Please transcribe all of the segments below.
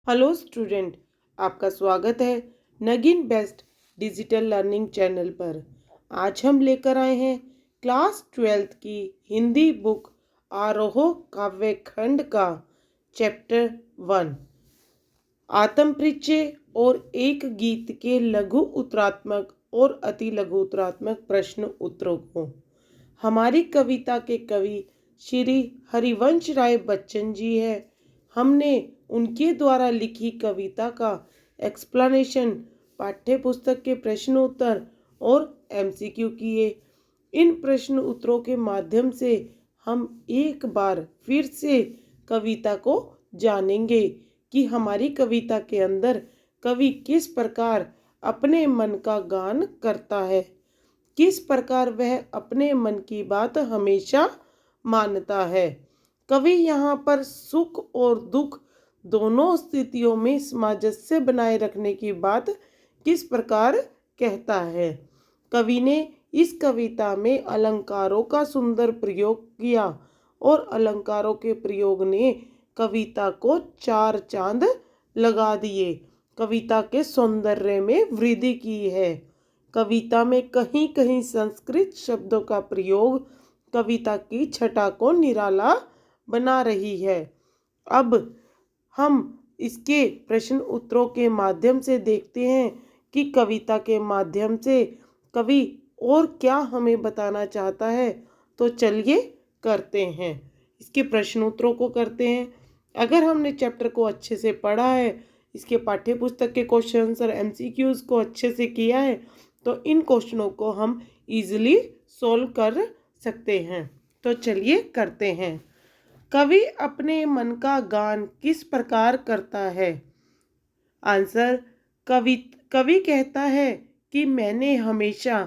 Hello student, आपका स्वागत है Nageen best digital learning channel पर। आज हम लेकर आए हैं क्लास 12th की हिंदी बुक आरोह काव्य खंड का चैप्टर 1 आत्म परिचय और एक गीत के लघु उत्तरात्मक और अति लघु उत्तरात्मक प्रश्न उत्तरों को। हमारी कविता के कवि श्री हरिवंश राय बच्चन जी है। हमने उनके द्वारा लिखी कविता का एक्सप्लेनेशन, पाठ्य पुस्तक के प्रश्न उत्तर और एमसीक्यू किए। इन प्रश्न उत्तरों के माध्यम से हम एक बार फिर से कविता को जानेंगे कि हमारी कविता के अंदर कवि किस प्रकार अपने मन का गान करता है, किस प्रकार वह अपने मन की बात हमेशा मानता है। कवि यहाँ पर सुख और दुख दोनों स्थितियों में सामंजस्य बनाए रखने की बात किस प्रकार कहता है। कवि ने इस कविता में अलंकारों का सुंदर प्रयोग किया और अलंकारों के प्रयोग ने कविता को चार चांद लगा दिए, कविता के सौंदर्य में वृद्धि की है। कविता में कहीं कहीं संस्कृत शब्दों का प्रयोग कविता की छटा को निराला बना रही है। अब हम इसके प्रश्न उत्तरों के माध्यम से देखते हैं कि कविता के माध्यम से कवि और क्या हमें बताना चाहता है। तो चलिए करते हैं, इसके प्रश्न उत्तरों को करते हैं। अगर हमने चैप्टर को अच्छे से पढ़ा है, इसके पाठ्य पुस्तक के क्वेश्चन और एमसीक्यूज को अच्छे से किया है, तो इन क्वेश्चनों को हम इजीली सॉल्व कर सकते हैं। तो चलिए करते हैं। कवि अपने मन का गान किस प्रकार करता है। आंसर, कवि कहता है कि मैंने हमेशा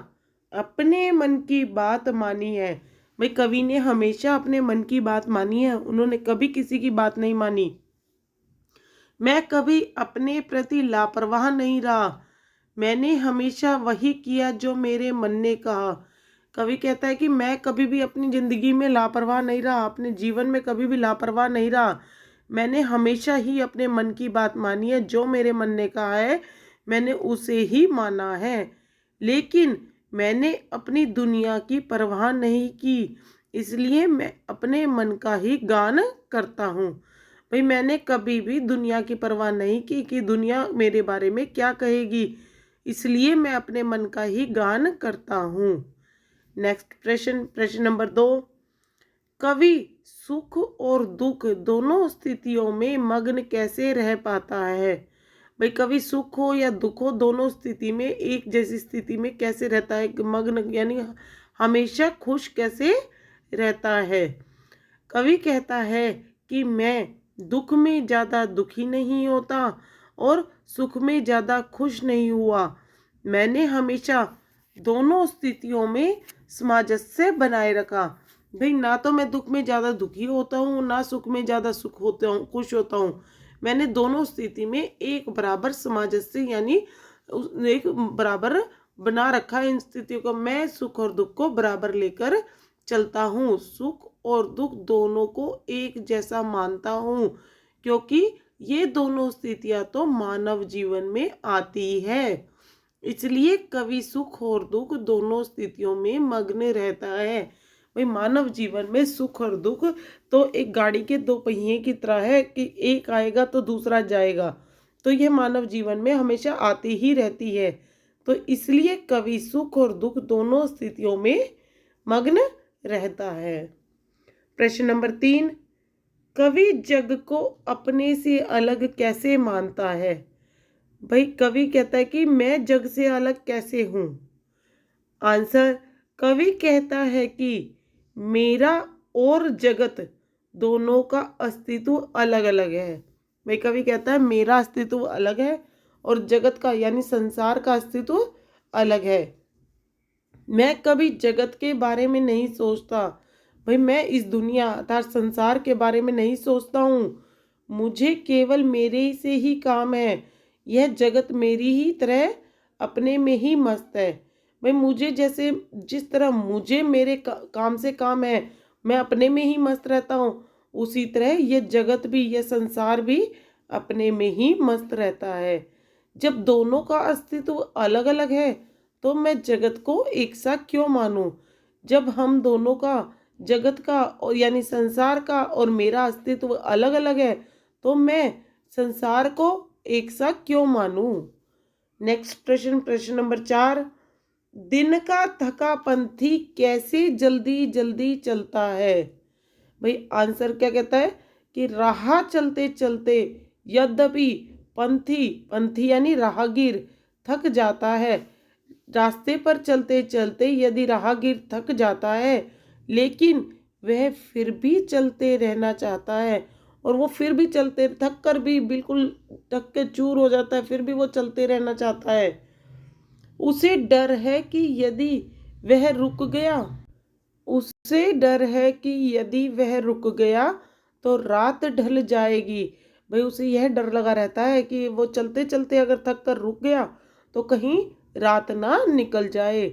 अपने मन की बात मानी है। भाई, कवि ने हमेशा अपने मन की बात मानी है, उन्होंने कभी किसी की बात नहीं मानी। मैं कभी अपने प्रति लापरवाह नहीं रहा, मैंने हमेशा वही किया जो मेरे मन ने कहा। कवि कहता है कि मैं कभी भी अपनी ज़िंदगी में लापरवाह नहीं रहा, अपने जीवन में कभी भी लापरवाह नहीं रहा। मैंने हमेशा ही अपने मन की बात मानी है, जो मेरे मन ने कहा है मैंने उसे ही माना है। लेकिन मैंने अपनी दुनिया की परवाह नहीं की, इसलिए मैं अपने मन का ही गान करता हूँ। भाई, मैंने कभी भी दुनिया की परवाह नहीं की कि दुनिया मेरे बारे में क्या कहेगी, इसलिए मैं अपने मन का ही गान करता हूँ। नेक्स्ट प्रश्न नंबर 2। कवि सुख और दुख दोनों स्थितियों में मग्न कैसे रह पाता है। भाई, कवि सुख हो या दुख हो, दोनों स्थिति में एक जैसी स्थिति में कैसे रहता है, मग्न यानी हमेशा खुश कैसे रहता है। कवि कहता है कि मैं दुख में ज़्यादा दुखी नहीं होता और सुख में ज़्यादा खुश नहीं हुआ। मैंने हमेशा दोनों स्थितियों में सामंजस्य बनाए रखा। भाई, ना तो मैं दुख में ज़्यादा दुखी होता हूँ, ना सुख में ज़्यादा सुख होता हूँ, खुश होता हूँ। मैंने दोनों स्थिति में एक बराबर सामंजस्य यानी एक बराबर बना रखा है। इन स्थितियों को मैं सुख और दुख को बराबर लेकर चलता हूँ, सुख और दुख दोनों को एक जैसा मानता हूँ, क्योंकि ये दोनों स्थितियाँ तो मानव जीवन में आती है। इसलिए कवि सुख और दुख दोनों स्थितियों में मग्न रहता है। भाई, मानव जीवन में सुख और दुख तो एक गाड़ी के दो पहिए की तरह है कि एक आएगा तो दूसरा जाएगा, तो यह मानव जीवन में हमेशा आती ही रहती है। तो इसलिए कवि सुख और दुख दोनों स्थितियों में मग्न रहता है। प्रश्न नंबर 3। कवि जग को अपने से अलग कैसे मानता है। भाई, कवि कहता है कि मैं जग से अलग कैसे हूँ। आंसर, कवि कहता है कि मेरा और जगत दोनों का अस्तित्व अलग अलग है। भाई, कवि कहता है मेरा अस्तित्व अलग है और जगत का यानी संसार का अस्तित्व अलग है। मैं कभी जगत के बारे में नहीं सोचता। भाई, मैं इस दुनिया अर्थात संसार के बारे में नहीं सोचता हूँ, मुझे केवल मेरे से ही काम है। यह जगत मेरी ही तरह अपने में ही मस्त है। भाई, मुझे जैसे जिस तरह मुझे मेरे काम से काम है, मैं अपने में ही मस्त रहता हूँ, उसी तरह यह जगत भी, यह संसार भी अपने में ही मस्त रहता है। जब दोनों का अस्तित्व अलग अलग है तो मैं जगत को एक सा क्यों मानूं? जब हम दोनों का, जगत का और यानी संसार का और मेरा अस्तित्व अलग अलग है तो मैं संसार को एक सा क्यों मानूं? नेक्स्ट प्रश्न, प्रश्न नंबर 4। दिन का थका पंथी कैसे जल्दी जल्दी चलता है? भाई आंसर क्या कहता है कि राह चलते चलते यद्यपि पंथी, पंथी यानी राहगीर थक जाता है। रास्ते पर चलते चलते यदि राहगीर थक जाता है लेकिन वह फिर भी चलते रहना चाहता है, और वो फिर भी चलते, थक कर भी बिल्कुल थक के चूर हो जाता है, फिर भी वो चलते रहना चाहता है। उसे डर है कि यदि वह रुक गया, उसे डर है कि यदि वह रुक गया तो रात ढल जाएगी। भाई उसे यह डर लगा रहता है कि वो चलते चलते अगर थक कर रुक गया तो कहीं रात ना निकल जाए,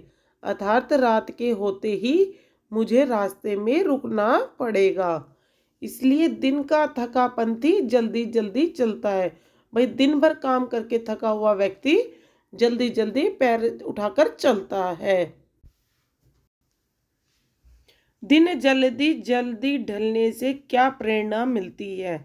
अर्थात रात के होते ही मुझे रास्ते में रुकना पड़ेगा। इसलिए दिन का थका पंथी जल्दी जल्दी चलता है। भाई दिन भर काम करके थका हुआ व्यक्ति जल्दी जल्दी पैर उठाकर चलता है। दिन जल्दी जल्दी ढलने से क्या प्रेरणा मिलती है?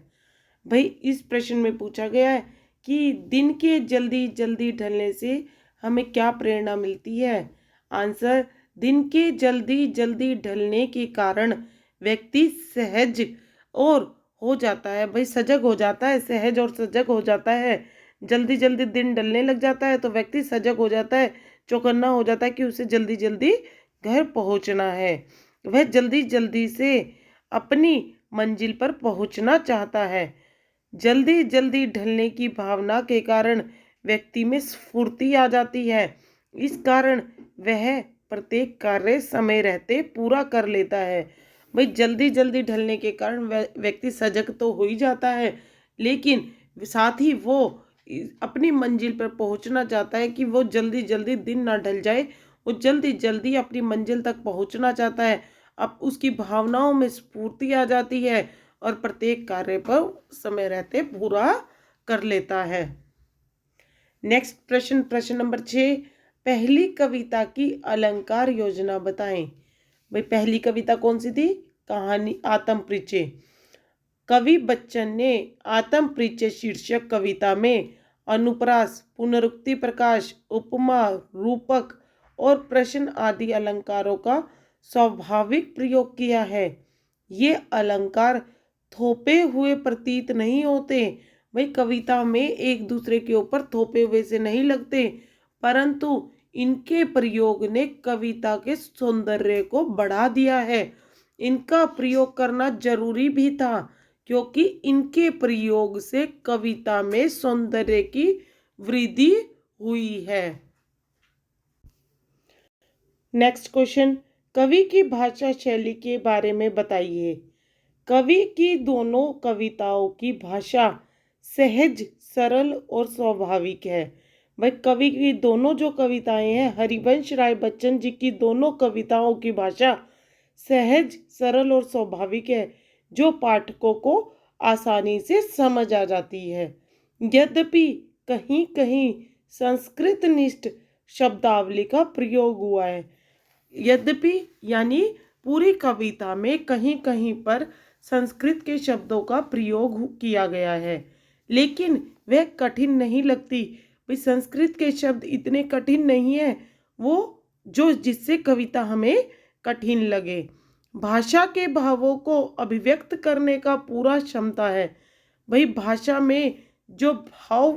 भाई इस प्रश्न में पूछा गया है कि दिन के जल्दी जल्दी ढलने से हमें क्या प्रेरणा मिलती है। आंसर, दिन के जल्दी जल्दी ढलने के कारण व्यक्ति सहज और हो जाता है। भाई सजग हो जाता है, सहज और सजग हो जाता है। जल्दी जल्दी दिन ढलने लग जाता है तो व्यक्ति सजग हो जाता है, चौकन्ना हो जाता है कि उसे जल्दी जल्दी घर पहुंचना है। वह जल्दी जल्दी से अपनी मंजिल पर पहुंचना चाहता है। जल्दी जल्दी ढलने की भावना के कारण व्यक्ति में स्फूर्ति आ जाती है। इस कारण वह प्रत्येक कार्य समय रहते पूरा कर लेता है। भाई जल्दी जल्दी ढलने के कारण व्यक्ति सजग तो हो ही जाता है, लेकिन साथ ही वो अपनी मंजिल पर पहुंचना चाहता है कि वो जल्दी जल्दी दिन ना ढल जाए, वो जल्दी जल्दी अपनी मंजिल तक पहुंचना चाहता है। अब उसकी भावनाओं में स्फूर्ति आ जाती है और प्रत्येक कार्य पर समय रहते पूरा कर लेता है। नेक्स्ट प्रश्न, प्रश्न नंबर 6। पहली कविता की अलंकार योजना बताएं। भाई पहली कविता कौन सी थी? कहानी आत्म परिचय। कवि बच्चन ने आत्म परिचय शीर्षक कविता में अनुप्रास, पुनरुक्ति प्रकाश, उपमा, रूपक और प्रश्न आदि अलंकारों का स्वाभाविक प्रयोग किया है। ये अलंकार थोपे हुए प्रतीत नहीं होते। भाई कविता में एक दूसरे के ऊपर थोपे हुए से नहीं लगते, परंतु इनके प्रयोग ने कविता के सौंदर्य को बढ़ा दिया है। इनका प्रयोग करना जरूरी भी था क्योंकि इनके प्रयोग से कविता में सौंदर्य की वृद्धि हुई है। नेक्स्ट क्वेश्चन, कवि की भाषा शैली के बारे में बताइए। कवि की दोनों कविताओं की भाषा सहज, सरल और स्वाभाविक है। भाई कवि की दोनों जो कविताएं हैं, हरिवंश राय बच्चन जी की दोनों कविताओं की भाषा सहज, सरल और स्वाभाविक है, जो पाठकों को आसानी से समझ आ जाती है। यद्यपि कहीं कहीं संस्कृत निष्ठ शब्दावली का प्रयोग हुआ है। यद्यपि यानी पूरी कविता में कहीं कहीं पर संस्कृत के शब्दों का प्रयोग किया गया है, लेकिन वह कठिन नहीं लगती। भाई संस्कृत के शब्द इतने कठिन नहीं है वो जो जिससे कविता हमें कठिन लगे। भाषा के भावों को अभिव्यक्त करने का पूरा क्षमता है। भाई भाषा में जो भाव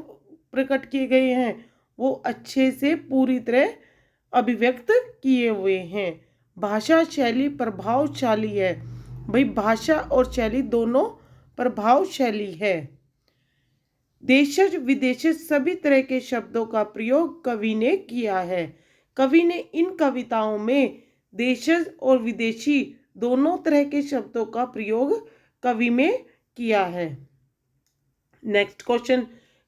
प्रकट किए गए हैं वो अच्छे से पूरी तरह अभिव्यक्त किए हुए हैं। भाषा शैली प्रभावशाली है। भाई भाषा और शैली दोनों प्रभावशाली है। देशज विदेशज सभी तरह के शब्दों का प्रयोग कवि ने किया है। कवि ने इन कविताओं में देशज और विदेशी दोनों तरह के शब्दों का प्रयोग कवि में किया है। नेक्स्ट क्वेश्चन,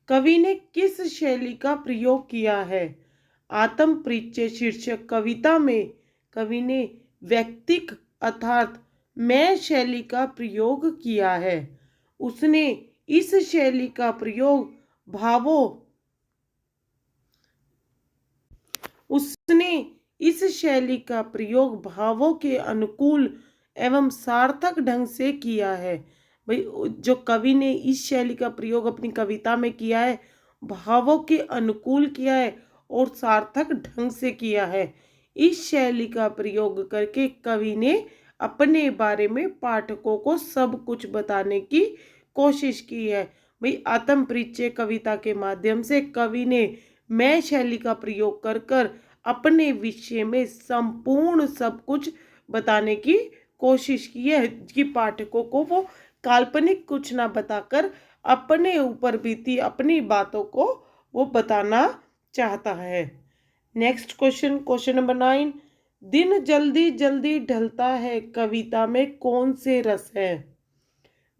कवि ने किस शैली का प्रयोग किया है? आत्म परिचय शीर्षक कविता में कवि ने व्यक्तिक अर्थात मैं शैली का प्रयोग किया है। उसने इस शैली का प्रयोग भावों उसने इस शैली का प्रयोग भावों के अनुकूल एवं सार्थक ढंग से किया है। भाई जो कवि ने इस शैली का प्रयोग अपनी कविता में किया है, भावों के अनुकूल किया है और सार्थक ढंग से किया है। इस शैली का प्रयोग करके कवि ने अपने बारे में पाठकों को सब कुछ बताने की कोशिश की है। भाई आत्म परिचय कविता के माध्यम से कवि ने मैं शैली का प्रयोग कर कर अपने विषय में संपूर्ण सब कुछ बताने की कोशिश की है कि पाठकों को वो काल्पनिक कुछ ना बताकर अपने ऊपर बीती अपनी बातों को वो बताना चाहता है। Next question, question number 9। दिन जल्दी जल्दी ढलता है कविता में कौन से रस है?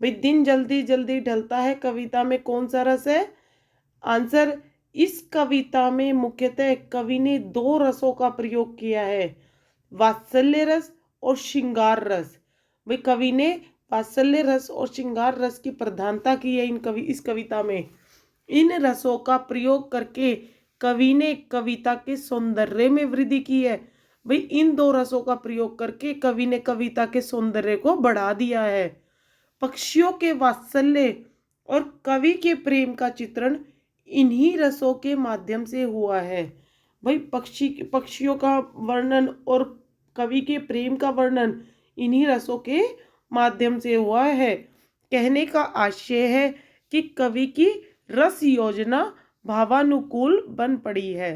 भाई दिन जल्दी जल्दी ढलता है कविता में कौन सा रस है? आंसर, इस कविता में मुख्यतः कवि ने 2 रसों का प्रयोग किया है, वात्सल्य रस और श्रृंगार रस। भाई कवि ने वात्सल्य रस और श्रृंगार रस की प्रधानता की है इस कविता में। इन रसों का प्रयोग करके कवि ने कविता के सौंदर्य में वृद्धि की है। भाई इन 2 रसों का प्रयोग करके कवि ने कविता के सौंदर्य को बढ़ा दिया है। पक्षियों के वात्सल्य और कवि के प्रेम का चित्रण इन्हीं रसों के माध्यम से हुआ है। भाई पक्षियों का वर्णन और कवि के प्रेम का वर्णन इन्हीं रसों के माध्यम से हुआ है। कहने का आशय है कि कवि की रस योजना भावानुकूल बन पड़ी है।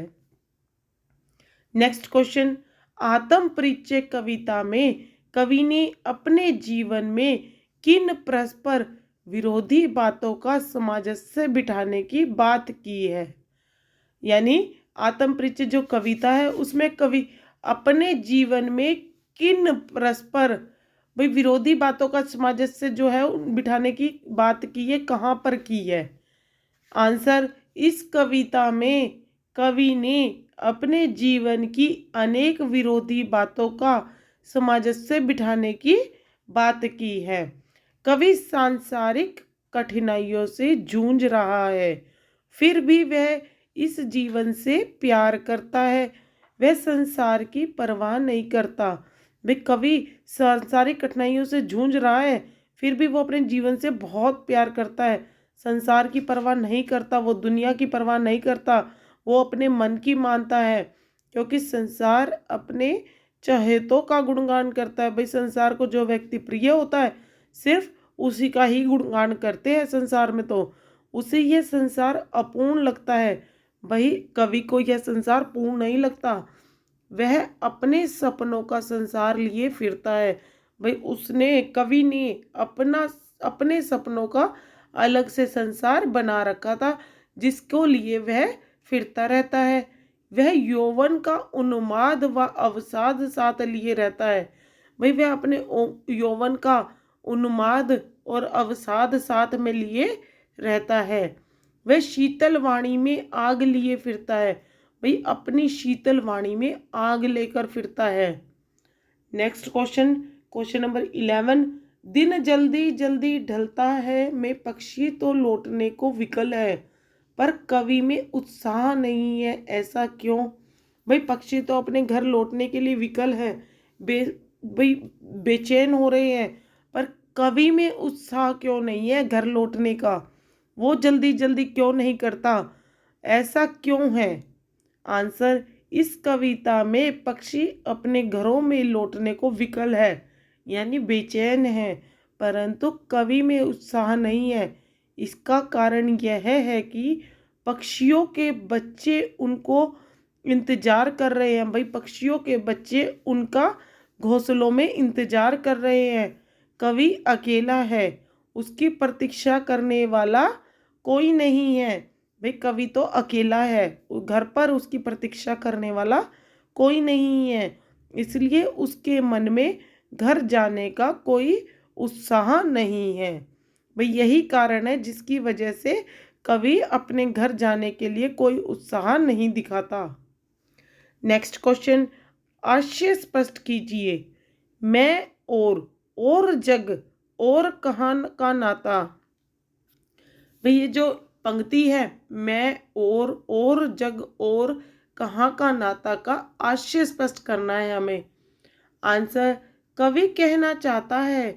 नेक्स्ट क्वेश्चन, आत्म परिचय कविता में कवि ने अपने जीवन में किन परस्पर विरोधी बातों का सामंजस्य बिठाने की बात की है? यानी आत्म परिचय जो कविता है उसमें कवि अपने जीवन में किन परस्पर भाई विरोधी बातों का सामंजस्य जो है बिठाने की बात की है, कहाँ पर की है? आंसर, इस कविता में कवि ने अपने जीवन की अनेक विरोधी बातों का सामंजस्य बिठाने की बात की है। कवि सांसारिक कठिनाइयों से जूझ रहा है, फिर भी वह इस जीवन से प्यार करता है। वह संसार की परवाह नहीं करता। वे कवि सांसारिक कठिनाइयों से जूझ रहा है, फिर भी वो अपने जीवन से बहुत प्यार करता है। संसार की परवाह नहीं करता, वो दुनिया की परवाह नहीं करता, वो अपने मन की मानता है, क्योंकि संसार अपने चहेतों का गुणगान करता है। भाई संसार को जो व्यक्ति प्रिय होता है सिर्फ उसी का ही गुणगान करते हैं संसार में, तो उसे यह संसार अपूर्ण लगता है। भाई कवि को यह संसार पूर्ण नहीं लगता, वह अपने सपनों का संसार लिए फिरता है। भाई कवि ने अपने सपनों का अलग से संसार बना रखा था जिसको लिए वह फिरता रहता है। वह यौवन का उन्माद व अवसाद साथ लिए रहता है। भाई वह अपने यौवन का उन्माद और अवसाद साथ में लिए रहता है। वह शीतल वाणी में आग लिए फिरता है। भाई अपनी शीतल वाणी में आग लेकर फिरता है। Next question, question number 11। दिन जल्दी जल्दी ढलता है में पक्षी तो लौटने को विकल है, पर कवि में उत्साह नहीं है, ऐसा क्यों? भाई पक्षी तो अपने घर लौटने के लिए विकल है, भाई बेचैन हो रहे हैं, पर कवि में उत्साह क्यों नहीं है घर लौटने का? वो जल्दी जल्दी क्यों नहीं करता, ऐसा क्यों है? आंसर, इस कविता में पक्षी अपने घरों में लौटने को विकल है, यानी बेचैन है, परंतु कवि में उत्साह नहीं है। इसका कारण यह है कि पक्षियों के बच्चे उनको इंतजार कर रहे हैं। भाई पक्षियों के बच्चे उनका घोंसलों में इंतजार कर रहे हैं। कवि अकेला है, उसकी प्रतीक्षा करने वाला कोई नहीं है। भाई कवि तो अकेला है, घर पर उसकी प्रतीक्षा करने वाला कोई नहीं है, इसलिए उसके मन में घर जाने का कोई उत्साह नहीं है। भाई यही कारण है जिसकी वजह से कवि अपने घर जाने के लिए कोई उत्साह नहीं दिखाता। नेक्स्ट क्वेश्चन, आशय स्पष्ट कीजिए। मैं और जग और कहाँ का नाता। भाई ये जो पंक्ति है, मैं और जग और कहाँ का नाता का आशय स्पष्ट करना है हमें। आंसर, कवि कहना चाहता है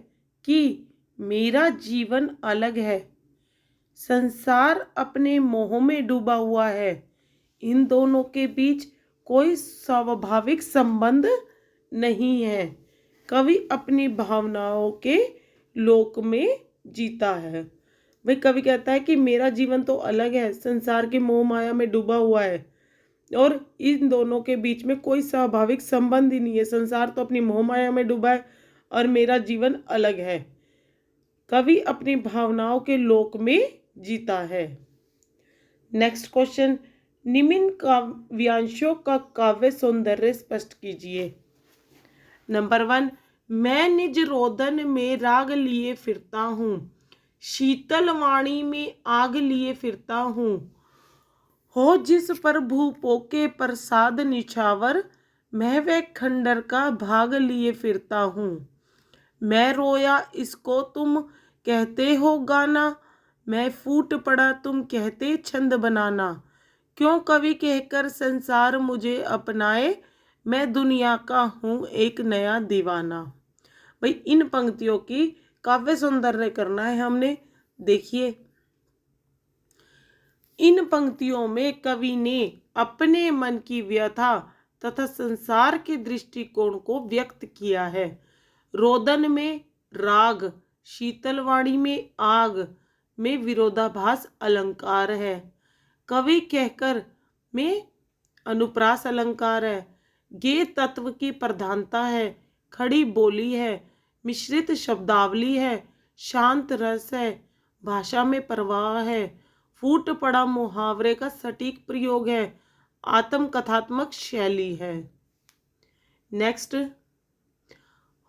कि मेरा जीवन अलग है, संसार अपने मोह में डूबा हुआ है, इन दोनों के बीच कोई स्वाभाविक संबंध नहीं है। कवि अपनी भावनाओं के लोक में जीता है। भाई कवि कहता है कि मेरा जीवन तो अलग है, संसार के मोह माया में डूबा हुआ है और इन दोनों के बीच में कोई स्वाभाविक संबंध ही नहीं है। संसार तो अपनी मोह माया में डूबा है और मेरा जीवन अलग है। कवि अपनी भावनाओं के लोक में जीता है। नेक्स्ट क्वेश्चन, निम्न काव्यांशों का काव्य सौंदर्य स्पष्ट कीजिए। नंबर 1, मैं निज रोदन में राग लिए फिरता हूँ, शीतल वाणी में आग लिए फिरता हूँ, हो जिस पर भूपो के प्रसाद निछावर, मैं वह खंडर का भाग लिए फिरता हूँ। मैं रोया इसको तुम कहते हो गाना, मैं फूट पड़ा तुम कहते छंद बनाना, क्यों कवि कहकर संसार मुझे अपनाए, मैं दुनिया का हूँ एक नया दीवाना। भाई इन पंक्तियों की काव्य सौंदर्य करना है हमने। देखिए, इन पंक्तियों में कवि ने अपने मन की व्यथा तथा संसार के दृष्टिकोण को व्यक्त किया है। रोदन में राग, शीतलवाणी में आग में विरोधाभास अलंकार है। कवि कहकर में अनुप्रास अलंकार है। गे तत्व की प्रधानता है, खड़ी बोली है, मिश्रित शब्दावली है, शांत रस है, भाषा में प्रवाह है, फूट पड़ा मुहावरे का सटीक प्रयोग है, आत्मकथात्मक शैली है। नेक्स्ट,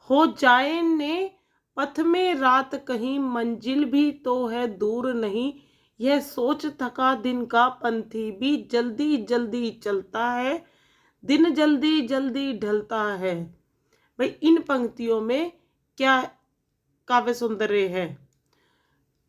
हो जाए ने पथ में रात कहीं, मंजिल भी तो है दूर नहीं, यह सोच थका दिन का पंथी भी जल्दी जल्दी चलता है, दिन जल्दी जल्दी ढलता है। भाई इन पंक्तियों में क्या काव्य सौंदर्य है?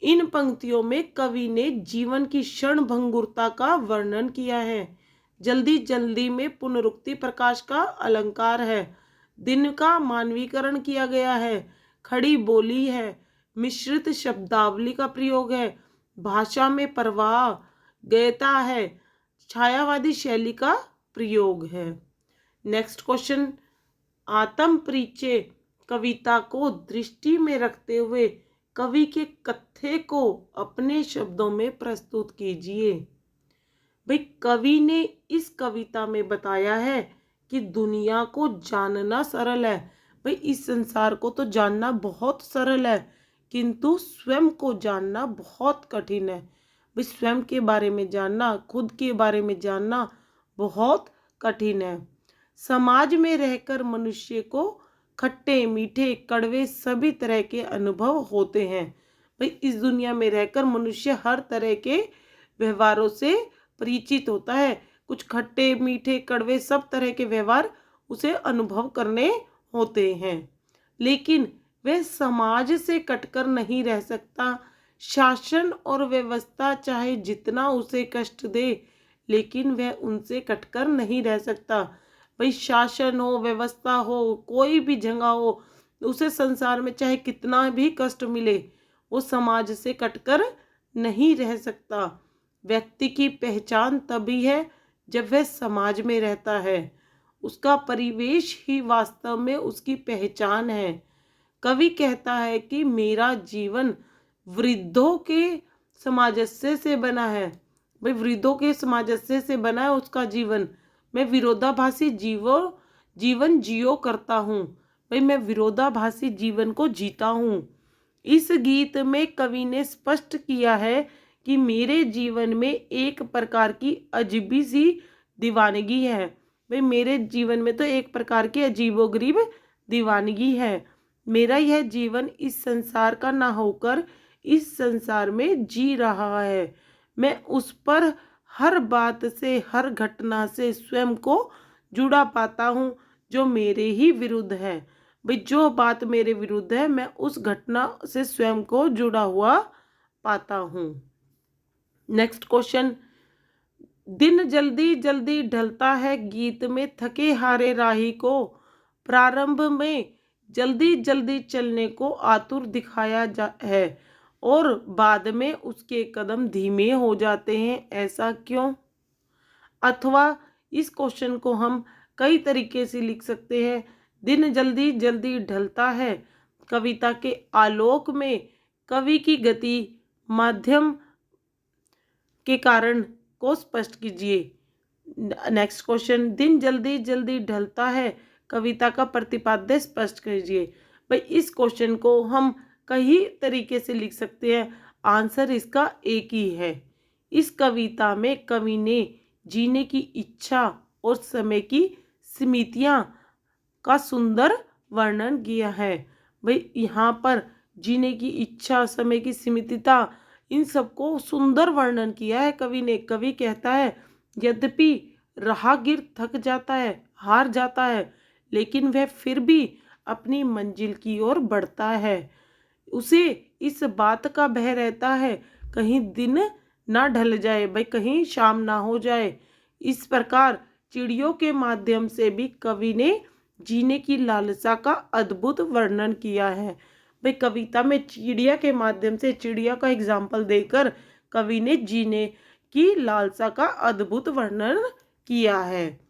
इन पंक्तियों में कवि ने जीवन की क्षण भंगुरता का वर्णन किया है। जल्दी जल्दी में पुनरुक्ति प्रकाश का अलंकार है। दिन का मानवीकरण किया गया है। खड़ी बोली है, मिश्रित शब्दावली का प्रयोग है, भाषा में प्रवाह गयता है, छायावादी शैली का प्रयोग है। नेक्स्ट क्वेश्चन, आत्म परिचय कविता को दृष्टि में रखते हुए कवि के कथ्य को अपने शब्दों में प्रस्तुत कीजिए। भाई कवि ने इस कविता में बताया है कि दुनिया को जानना सरल है। भाई इस संसार को तो जानना बहुत सरल है, किंतु स्वयं को जानना बहुत कठिन है। भाई स्वयं के बारे में जानना, खुद के बारे में जानना बहुत कठिन है। समाज में रहकर मनुष्य को खट्टे मीठे कड़वे सभी तरह के अनुभव होते हैं। भाई इस दुनिया में रहकर मनुष्य हर तरह के व्यवहारों से परिचित होता है। कुछ खट्टे मीठे कड़वे सब तरह के व्यवहार उसे अनुभव करने होते हैं, लेकिन वह समाज से कटकर नहीं रह सकता। शासन और व्यवस्था चाहे जितना उसे कष्ट दे, लेकिन वह उनसे कटकर नहीं रह सकता। भाई शासन हो, व्यवस्था हो, कोई भी जगह हो, उसे संसार में चाहे कितना भी कष्ट मिले, वो समाज से कटकर नहीं रह सकता। व्यक्ति की पहचान तभी है जब वह समाज में रहता है। उसका परिवेश ही वास्तव में उसकी पहचान है। कवि कहता है कि मेरा जीवन वृद्धों के सामंजस्य से बना है। भाई वृद्धों के सामंजस्य से बना है उसका जीवन। मैं विरोधाभासी जीवन जियो करता हूँ। भाई मैं विरोधाभासी जीवन को जीता हूँ। इस गीत में कवि ने स्पष्ट किया है कि मेरे जीवन में एक प्रकार की अजीबी सी दीवानगी है। भाई मेरे जीवन में तो एक प्रकार की अजीबोगरीब दीवानगी है। मेरा यह जीवन इस संसार का ना होकर इस संसार में जी रहा है। मैं उस पर हर बात से, हर घटना से स्वयं को जुड़ा पाता हूँ जो मेरे ही विरुद्ध है। भाई जो बात मेरे विरुद्ध है, मैं उस घटना से स्वयं को जुड़ा हुआ पाता हूँ। नेक्स्ट क्वेश्चन, दिन जल्दी जल्दी ढलता है गीत में थके हारे राही को, प्रारंभ में जल्दी जल्दी चलने को आतुर दिखाया जा है और बाद में उसके कदम धीमे हो जाते हैं, ऐसा क्यों? अथवा इस क्वेश्चन को हम कई तरीके से लिख सकते हैं। दिन जल्दी जल्दी ढलता है, कविता के आलोक में कवि की गति माध्यम के कारण को स्पष्ट कीजिए। नेक्स्ट क्वेश्चन, दिन जल्दी जल्दी ढलता है, कविता का प्रतिपाद्य स्पष्ट कीजिए। भाई इस क्वेश्चन को हम कई तरीके से लिख सकते हैं, आंसर इसका एक ही है। इस कविता में कवि ने जीने की इच्छा और समय की सीमितियां का सुंदर वर्णन किया है। भाई यहाँ पर जीने की इच्छा, समय की सीमितता, इन सबको सुंदर वर्णन किया है कवि ने। कवि कहता है, यद्यपि राहगीर थक जाता है, हार जाता है, लेकिन वह फिर भी अपनी मंजिल की ओर बढ़ता है। उसे इस बात का भय रहता है कहीं दिन ना ढल जाए, भाई कहीं शाम ना हो जाए। इस प्रकार चिड़ियों के माध्यम से भी कवि ने जीने की लालसा का अद्भुत वर्णन किया है। भाई कविता में चिड़िया के माध्यम से, चिड़िया का एग्जाम्पल देकर कवि ने जीने की लालसा का अद्भुत वर्णन किया है।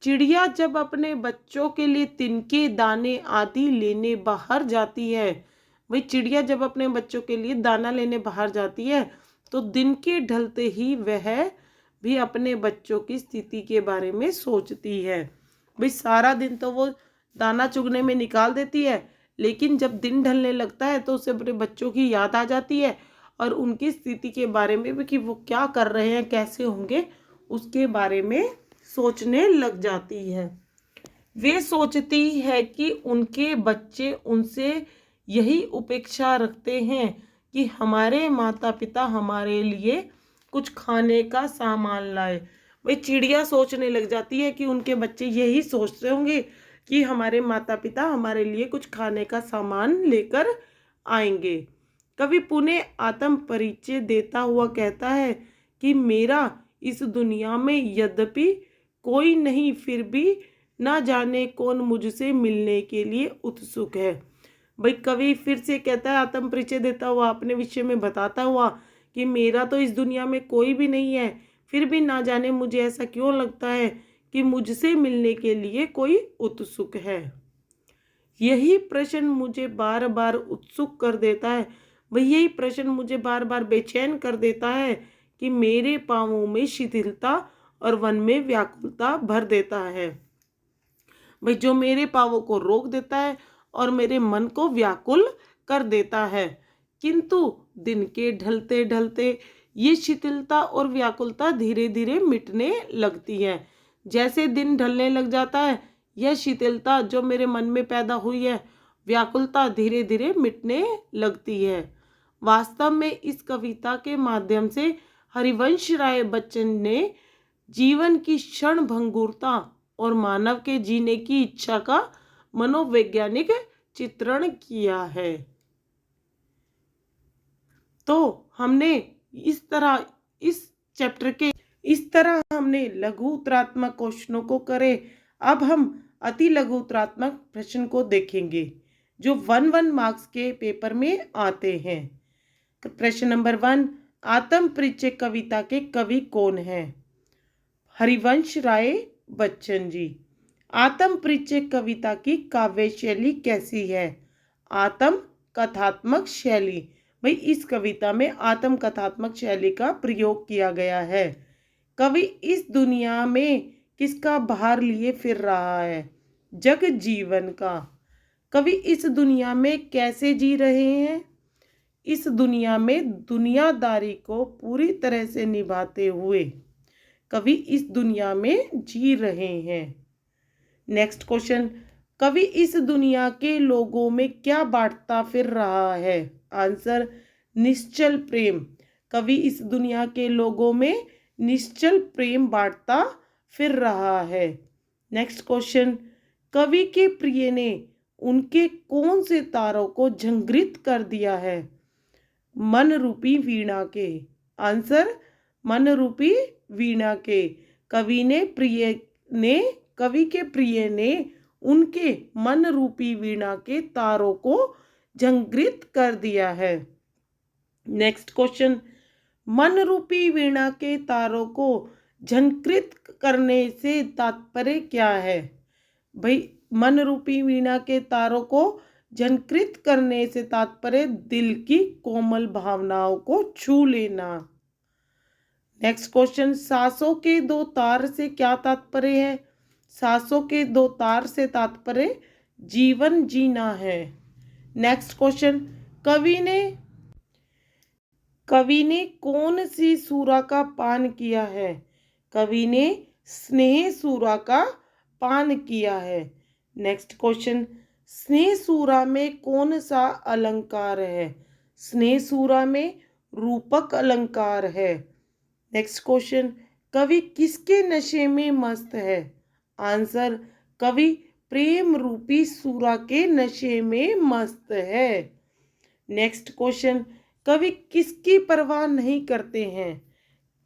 चिड़िया जब अपने बच्चों के लिए तिनके दाने आदि लेने बाहर जाती है, भाई चिड़िया जब अपने बच्चों के लिए दाना लेने बाहर जाती है तो दिन के ढलते ही वह भी अपने बच्चों की स्थिति के बारे में सोचती है। भाई सारा दिन तो वो दाना चुगने में निकाल देती है, लेकिन जब दिन ढलने लगता है तो उसे अपने बच्चों की याद आ जाती है और उनकी स्थिति के बारे में भी कि वो क्या कर रहे हैं, कैसे होंगे, उसके बारे में सोचने लग जाती है। वे सोचती है कि उनके बच्चे उनसे यही अपेक्षा रखते हैं कि हमारे माता पिता हमारे लिए कुछ खाने का सामान लाए। वही चिड़िया सोचने लग जाती है कि उनके बच्चे यही सोचते होंगे कि हमारे माता पिता हमारे लिए कुछ खाने का सामान लेकर आएंगे। कवि पुनः आत्म परिचय देता हुआ कहता है कि मेरा इस दुनिया में यद्यपि कोई नहीं, फिर भी ना जाने कौन मुझसे मिलने के लिए उत्सुक है। भाई कवि फिर से कहता है, आत्म परिचय देता हुआ, अपने विषय में बताता हुआ कि मेरा तो इस दुनिया में कोई भी नहीं है, फिर भी ना जाने मुझे ऐसा क्यों लगता है कि मुझसे मिलने के लिए कोई उत्सुक है। यही प्रश्न मुझे बार बार उत्सुक कर देता है, वही यही प्रश्न मुझे बार बार बेचैन कर देता है कि मेरे पांवों में शिथिलता और मन में व्याकुलता भर देता है। भाई जो मेरे पांवों को रोक देता है और मेरे मन को व्याकुल कर देता है। किंतु दिन के ढलते ढलते ये शिथिलता और व्याकुलता धीरे धीरे मिटने लगती है। जैसे दिन ढलने लग जाता है, यह शिथिलता जो मेरे मन में पैदा हुई है, व्याकुलता धीरे धीरे मिटने लगती है। वास्तव में इस कविता के माध्यम से हरिवंश राय बच्चन ने जीवन की क्षण भंगुरता और मानव के जीने की इच्छा का मनोवैज्ञानिक चित्रण किया है। तो हमने इस तरह हमने लघु उत्तरात्मक क्वेश्चनों को करे। अब हम अति लघु उत्तरात्मक प्रश्न को देखेंगे जो 1 मार्क्स के पेपर में आते हैं। प्रश्न नंबर 1, आत्म परिचय कविता के कवि कौन हैं? हरिवंश राय बच्चन जी। आत्म परिचय कविता की काव्य शैली कैसी है? आत्म कथात्मक शैली। भाई इस कविता में आत्म कथात्मक शैली का प्रयोग किया गया है। कवि इस दुनिया में किसका भार लिए फिर रहा है? जग जीवन का। कवि इस दुनिया में कैसे जी रहे हैं? इस दुनिया में दुनियादारी को पूरी तरह से निभाते हुए कवि इस दुनिया में जी रहे हैं। नेक्स्ट क्वेश्चन, कवि इस दुनिया के लोगों में क्या बांटता फिर रहा है? आंसर, निश्चल प्रेम। कवि इस दुनिया के लोगों में निश्चल प्रेम बांटता फिर रहा है। नेक्स्ट क्वेश्चन, कवि के प्रिय ने उनके कौन से तारों को झंकृत कर दिया है? मन रूपी वीणा के। आंसर, मन रूपी वीणा के। कवि के प्रिय ने उनके मन रूपी वीणा के तारों को झंकृत कर दिया है। नेक्स्ट क्वेश्चन, मन रूपी वीणा के तारों को झंकृत करने से तात्पर्य क्या है? भाई, मन रूपी वीणा के तारों को झंकृत करने से तात्पर्य दिल की कोमल भावनाओं को छू लेना। नेक्स्ट क्वेश्चन, सांसों के दो तार से क्या तात्पर्य है? सांसों के दो तार से तात्पर्य जीवन जीना है। नेक्स्ट क्वेश्चन, कवि ने कौन सी सूरा का पान किया है? कवि ने स्नेह सूरा का पान किया है। नेक्स्ट क्वेश्चन, स्नेह सूरा में कौन सा अलंकार है? स्नेह सूरा में रूपक अलंकार है। नेक्स्ट क्वेश्चन, कवि किसके नशे में मस्त है? आंसर, कवि प्रेम रूपी सूरा के नशे में मस्त है। नेक्स्ट क्वेश्चन, कवि किसकी परवाह नहीं करते हैं?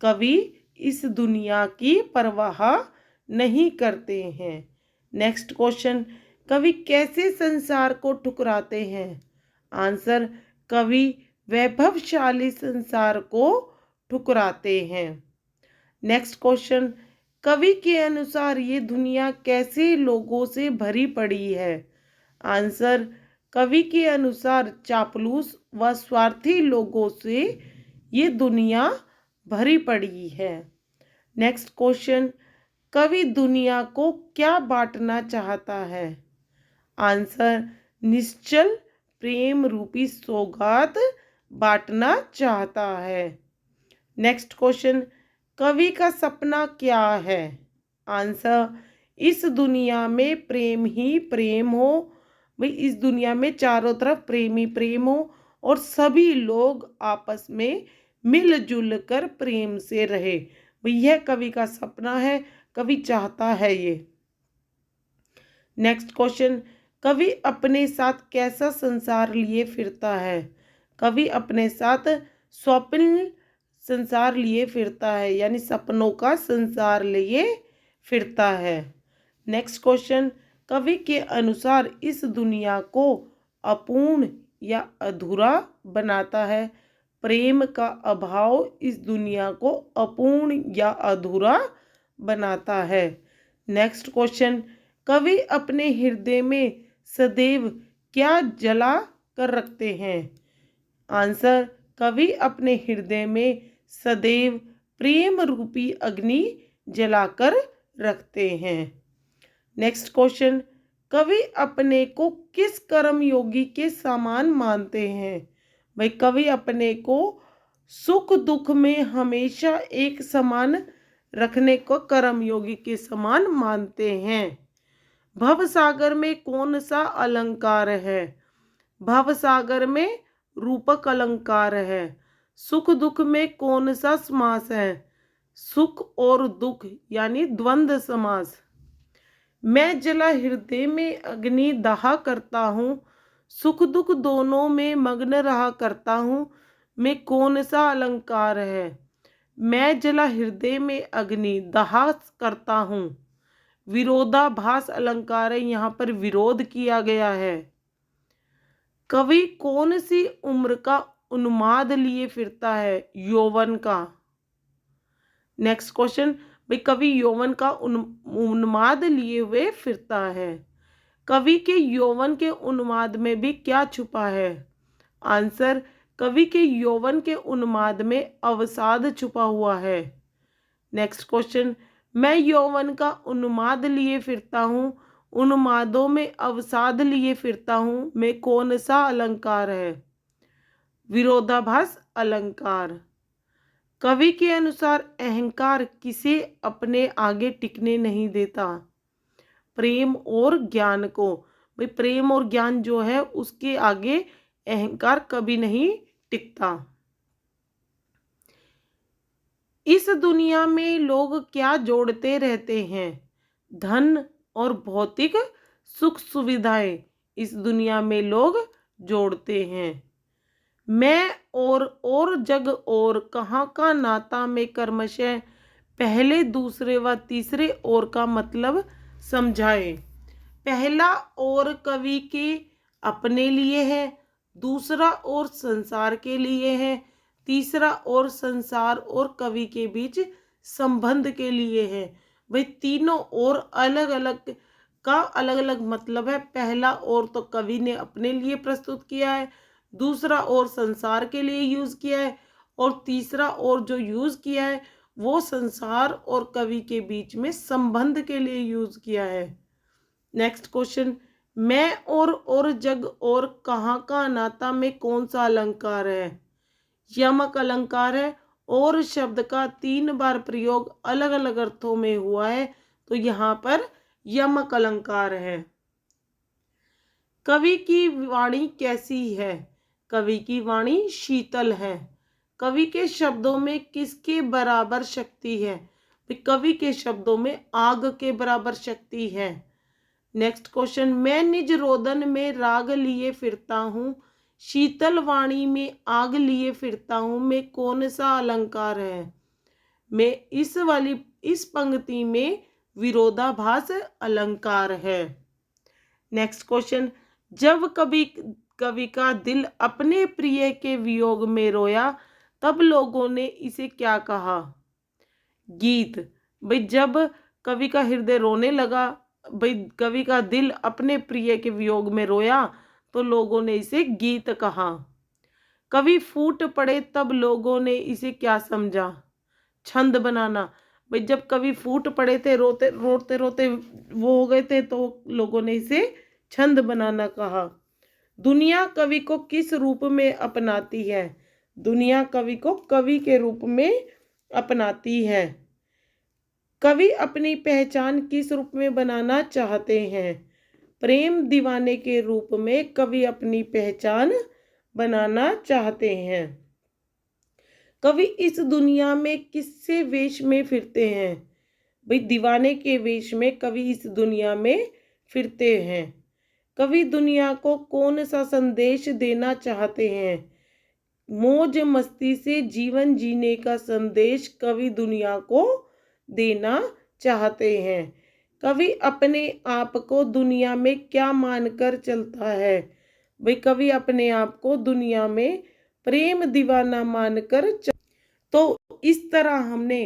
कवि इस दुनिया की परवाह नहीं करते हैं। नेक्स्ट क्वेश्चन, कवि कैसे संसार को ठुकराते हैं? आंसर, कवि वैभवशाली संसार को ठुकराते हैं। नेक्स्ट क्वेश्चन, कवि के अनुसार ये दुनिया कैसे लोगों से भरी पड़ी है? आंसर, कवि के अनुसार चापलूस व स्वार्थी लोगों से ये दुनिया भरी पड़ी है। नेक्स्ट क्वेश्चन, कवि दुनिया को क्या बांटना चाहता है? आंसर, निश्चल प्रेम रूपी सौगात बांटना चाहता है। नेक्स्ट क्वेश्चन, कवि का सपना क्या है? आंसर, इस दुनिया में प्रेम ही प्रेम हो। भाई, इस दुनिया में चारों तरफ प्रेम ही प्रेम हो और सभी लोग आपस में मिलजुल कर प्रेम से रहे। भाई, यह कवि का सपना है, कवि चाहता है ये। नेक्स्ट क्वेश्चन, कवि अपने साथ कैसा संसार लिए फिरता है? कवि अपने साथ स्वप्न संसार लिए फिरता है, यानी सपनों का संसार लिए फिरता है। नेक्स्ट क्वेश्चन, कवि के अनुसार इस दुनिया को अपूर्ण या अधूरा बनाता है। प्रेम का अभाव इस दुनिया को अपूर्ण या अधूरा बनाता है। नेक्स्ट क्वेश्चन, कवि अपने हृदय में सदैव क्या जला कर रखते हैं? आंसर, कवि अपने हृदय में सदैव प्रेम रूपी अग्नि जलाकर रखते हैं। नेक्स्ट क्वेश्चन, कवि अपने को किस कर्म योगी के समान मानते हैं? भाई, कवि अपने को सुख दुख में हमेशा एक समान रखने को कर्म योगी के समान मानते हैं। भवसागर में कौन सा अलंकार है? भवसागर में रूपक अलंकार है। सुख दुख में कौन सा समास है? सुख और दुख यानी द्वंद्व समास। मैं जला हृदय में अग्नि दहा करता हूँ, सुख दुख दोनों में मग्न रहा करता हूँ, में कौन सा अलंकार है? मैं जला हृदय में अग्नि दहा करता हूँ, विरोधाभास अलंकार है, यहाँ पर विरोध किया गया है। कवि कौन सी उम्र का उन्माद लिए फिरता है? यौवन का। नेक्स्ट क्वेश्चन, भाई, कवि यौवन का उन्माद लिए हुए फिरता है। कवि के यौवन के उन्माद में भी क्या छुपा है? आंसर, कवि के यौवन के उन्माद में अवसाद छुपा हुआ है। नेक्स्ट क्वेश्चन, मैं यौवन का उन्माद लिए फिरता हूँ, उन्मादों में अवसाद लिए फिरता हूँ, में कौन सा अलंकार है? विरोधाभास अलंकार। कवि के अनुसार अहंकार किसे अपने आगे टिकने नहीं देता? प्रेम और ज्ञान को। भाई, प्रेम और ज्ञान जो है उसके आगे अहंकार कभी नहीं टिकता। इस दुनिया में लोग क्या जोड़ते रहते हैं? धन और भौतिक सुख सुविधाएं इस दुनिया में लोग जोड़ते हैं। मैं और जग और कहाँ का नाता में कर्मशः पहले दूसरे व तीसरे और का मतलब समझाए। पहला और कवि के अपने लिए है, दूसरा और संसार के लिए है, तीसरा और संसार और कवि के बीच संबंध के लिए है। भाई तीनों और अलग अलग का अलग अलग मतलब है। पहला और तो कवि ने अपने लिए प्रस्तुत किया है, दूसरा और संसार के लिए यूज किया है, और तीसरा और जो यूज किया है वो संसार और कवि के बीच में संबंध के लिए यूज किया है। नेक्स्ट क्वेश्चन, मैं और जग और कहाँ का नाता में कौन सा अलंकार है? यमक अलंकार है। और शब्द का 3 बार प्रयोग अलग अलग अर्थों में हुआ है, तो यहाँ पर यमक अलंकार है। कवि की वाणी कैसी है? कवि की वाणी शीतल है। कवि के शब्दों में किसके बराबर शक्ति है? कवि के शब्दों में आग के बराबर शक्ति है। नेक्स्ट क्वेश्चन, मैं निज रोदन में राग लिए फिरता हूँ, शीतल वाणी में आग लिए फिरता हूँ, में कौन सा अलंकार है? में इस पंक्ति में विरोधाभास अलंकार है। नेक्स्ट क्वेश्चन, जब कवि का दिल अपने प्रिय के वियोग में रोया, तब लोगों ने इसे क्या कहा? गीत। भाई जब कवि का हृदय रोने लगा, भाई कवि का दिल अपने प्रिय के वियोग में रोया, तो लोगों ने इसे गीत कहा। कवि फूट पड़े तब लोगों ने इसे क्या समझा? छंद बनाना। भाई जब कवि फूट पड़े थे, रोते रोते रोते वो हो गए थे, तो लोगों ने इसे छंद बनाना कहा। दुनिया कवि को किस रूप में अपनाती है? दुनिया कवि को कवि के रूप में अपनाती है। कवि अपनी पहचान किस रूप में बनाना चाहते हैं? प्रेम दीवाने के रूप में कवि अपनी पहचान बनाना चाहते हैं। कवि इस दुनिया में किससे वेश में फिरते हैं? भाई दीवाने के वेश में कवि इस दुनिया में फिरते हैं। कवि दुनिया को कौन सा संदेश देना चाहते हैं? मौज मस्ती से जीवन जीने का संदेश कवि दुनिया को देना चाहते हैं। कवि अपने आप को दुनिया में क्या मानकर चलता है? भाई कवि अपने आप को दुनिया में प्रेम दीवाना मानकर तो इस तरह हमने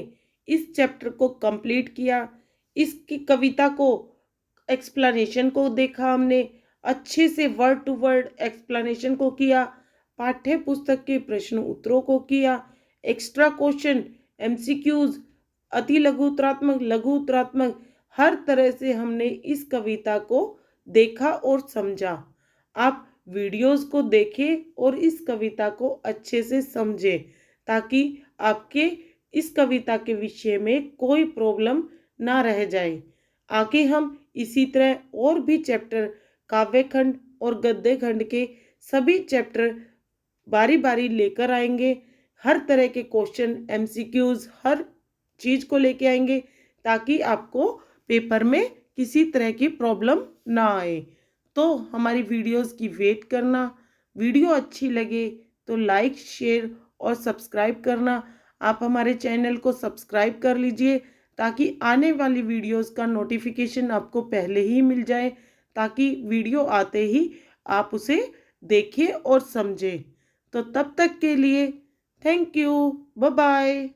इस चैप्टर को कंप्लीट किया। इसकी कविता को एक्सप्लेनेशन को देखा हमने, अच्छे से वर्ड टू वर्ड एक्सप्लेनेशन को किया, पाठ्य पुस्तक के प्रश्न उत्तरों को किया, एक्स्ट्रा क्वेश्चन, एमसीक्यूज, अति लघु उत्तरात्मक, लघु उत्तरात्मक, हर तरह से हमने इस कविता को देखा और समझा। आप वीडियोस को देखें और इस कविता को अच्छे से समझें, ताकि आपके इस कविता के विषय में कोई प्रॉब्लम ना रह जाए। आगे हम इसी तरह और भी चैप्टर, काव्य खंड और गद्य खंड के सभी चैप्टर बारी बारी लेकर आएंगे। हर तरह के क्वेश्चन, एमसीक्यूज, हर चीज़ को लेके आएंगे, ताकि आपको पेपर में किसी तरह की प्रॉब्लम ना आए। तो हमारी वीडियोस की वेट करना। वीडियो अच्छी लगे तो लाइक, शेयर और सब्सक्राइब करना। आप हमारे चैनल को सब्सक्राइब कर लीजिए, ताकि आने वाली वीडियोस का नोटिफिकेशन आपको पहले ही मिल जाए, ताकि वीडियो आते ही आप उसे देखें और समझें। तो तब तक के लिए थैंक यू, बाय बाय।